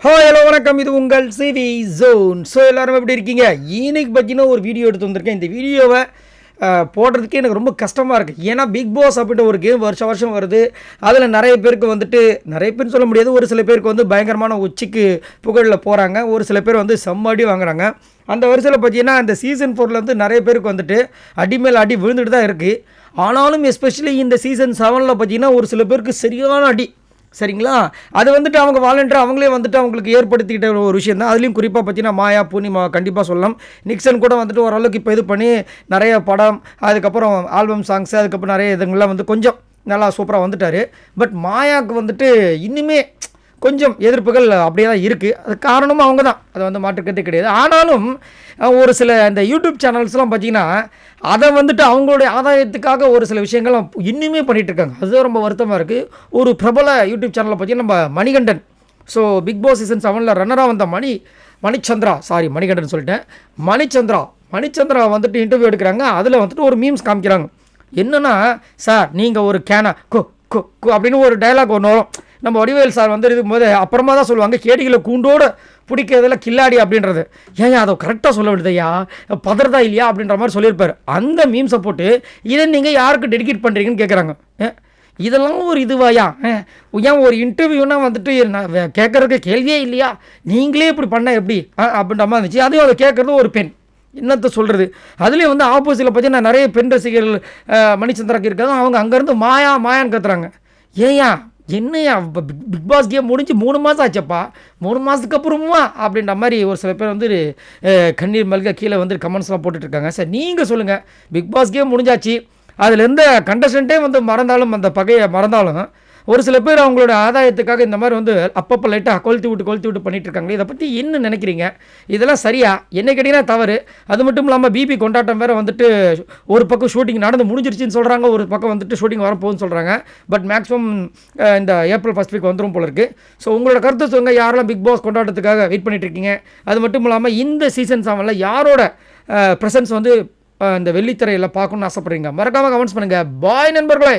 Hello வணக்கம். இது உங்கள் சிவி ஜோன். ஸோ எல்லோரும் எப்படி இருக்கீங்க? இன்னைக்கு பார்த்தீங்கன்னா ஒரு வீடியோ எடுத்து வந்திருக்கேன். இந்த வீடியோவை போடுறதுக்கே எனக்கு ரொம்ப கஷ்டமாக இருக்குது. ஏன்னா பிக் பாஸ் அப்படின்ற ஒரு கேம் வருஷம் வருது. அதில் நிறைய பேருக்கு வந்துட்டு நிறைய பேர் சொல்ல முடியாது, ஒரு சில பேருக்கு வந்து பயங்கரமான உச்சிக்கு புகழில் போகிறாங்க, ஒரு சில பேர் வந்து செம்மடி வாங்குறாங்க. அந்த வரிசையில் பார்த்தீங்கன்னா இந்த சீசன் 4 வந்து நிறைய பேருக்கு வந்துட்டு அடி மேல் அடி விழுந்துட்டு தான் இருக்குது. ஆனாலும் எஸ்பெஷலி இந்த சீசன் 7 பார்த்தீங்கன்னா ஒரு சில பேருக்கு சரியான அடி, சரிங்களா? அது வந்துட்டு அவங்க வாலண்டியர் அவங்களே வந்துட்டு அவங்களுக்கு ஏற்படுத்திக்கிட்ட ஒரு விஷயம் தான். அதுலேயும் குறிப்பாக பார்த்தீங்கன்னா மாயா, பூர்ணிமா கண்டிப்பாக சொல்லலாம். நிக்சன் கூட வந்துட்டு ஓரளவுக்கு இப்போ இது பண்ணி நிறைய படம், அதுக்கப்புறம் ஆல்பம் சாங்ஸு, அதுக்கப்புறம் நிறைய இதுங்களாம் வந்து கொஞ்சம் நல்லா சூப்பராக வந்துட்டார். பட் மாயாவுக்கு வந்துட்டு இன்னுமே கொஞ்சம் எதிர்ப்புகள் அப்படியே தான் இருக்குது. அது காரணமும் அவங்க தான், அதை வந்து மாற்றுக்கிறதே கிடையாது. ஆனாலும் ஒரு சில இந்த யூடியூப் சேனல்ஸ்லாம் பார்த்திங்கன்னா அதை வந்துட்டு அவங்களுடைய ஆதாயத்துக்காக ஒரு சில விஷயங்கள்லாம் இன்னுமே பண்ணிகிட்ருக்காங்க. அதுதான் ரொம்ப வருத்தமாக இருக்குது. ஒரு பிரபல யூடியூப் சேனலில் பார்த்திங்கன்னா நம்ம Manikandan, so Bigg Boss season 7 ரன்னராக வந்த மணிச்சந்திரா, மணிகண்டன் சொல்லிட்டேன், மணிச்சந்திரா வந்துட்டு இன்டர்வியூ எடுக்கிறாங்க. அதில் வந்துட்டு ஒரு மீம்ஸ் காமிக்கிறாங்க. என்னென்னா, சார் நீங்கள் ஒரு கேனா கோ கோ கோ அப்படின்னு ஒரு டைலாக் ஒன்று வரும். நம்ம வடிவேல் சார் வந்து இருக்கும்போது அப்புறமா தான் சொல்லுவாங்க, கேடிகளை கூண்டோடு பிடிக்கிறதுல கில்லாடி அப்படின்றது. ஏன் அதை கரெக்டாக சொல்ல விடுதையா, பதறதா இல்லையா அப்படின்ற மாதிரி சொல்லியிருப்பார். அந்த மீம்ஸை போட்டு இதை நீங்கள் யாருக்கு டெடிகேட் பண்ணுறீங்கன்னு கேட்குறாங்க. இதெல்லாம் ஒரு இதுவாயா? ஏன் ஒரு இன்டர்வியூனா வந்துட்டு கேட்குறதுக்கு கேள்வியே இல்லையா? நீங்களே இப்படி பண்ண எப்படி அப்படின்ற மாதிரி இருந்துச்சு. அதையும் அதை கேட்குறது ஒரு பெண், என்னத்தை சொல்கிறது? அதுலேயும் வந்து ஆப்போசிட்டில் பார்த்தீங்கன்னா நிறைய பெண் ரசிகர்கள் மணிச்சந்திராக்கு இருக்காங்க. அவங்க அங்கேருந்து மாயான்னு கத்துறாங்க. ஏயா என்னையா பிக் பாஸ் கேம் முடிஞ்சு 3 மாதம் ஆச்சப்பா, 3 மாதத்துக்கு அப்புறமா அப்படின்ற மாதிரி ஒரு சில பேர் வந்து கண்ணீர் மல்க கீழே வந்து கமெண்ட்ஸ்லாம் போட்டுட்ருக்காங்க. சார் நீங்கள் சொல்லுங்கள், பிக் பாஸ் கேம் முடிஞ்சாச்சு, அதில் எந்த கண்டஸ்டண்ட்டே வந்து மறந்தாலும் அந்த பகையை மறந்தாலும் ஒரு சில பேர் அவங்களோட ஆதாயத்துக்காக இந்த மாதிரி வந்து அப்பப்போ லைட்டாக கொளுத்தி விட்டு பண்ணிகிட்ருக்காங்களே, இதை பற்றி என்ன நினைக்கிறீங்க? இதெல்லாம் சரியா? என்ன கேட்டிங்கன்னா தவறு. அது மட்டும் இல்லாமல் பிபி கொண்டாட்டம் வேறு வந்துட்டு ஒரு பக்கம் ஷூட்டிங் நடந்து முடிஞ்சிருச்சுன்னு சொல்கிறாங்க, ஒரு பக்கம் வந்துட்டு ஷூட்டிங் வரப்போகுதுன்னு சொல்கிறாங்க. பட் மேக்ஸிமம் இந்த ஏப்ரல் ஃபர்ஸ்ட் வீக் வந்துடும் போல இருக்குது. ஸோ உங்களோட கருத்தை சொல்லுங்கள், யாரெல்லாம் பிக் பாஸ் கொண்டாட்டத்துக்காக வெயிட் பண்ணிகிட்ருக்கீங்க? அது மட்டும் இல்லாமல் இந்த சீசன் 7 யாரோட ப்ரெசன்ஸ் வந்து இந்த வெள்ளித்திரையில் பார்க்கணுன்னு ஆசைப்பட்றீங்க? மறக்காமல் கமெண்ட்ஸ் பண்ணுங்கள். பாய் நண்பர்களே.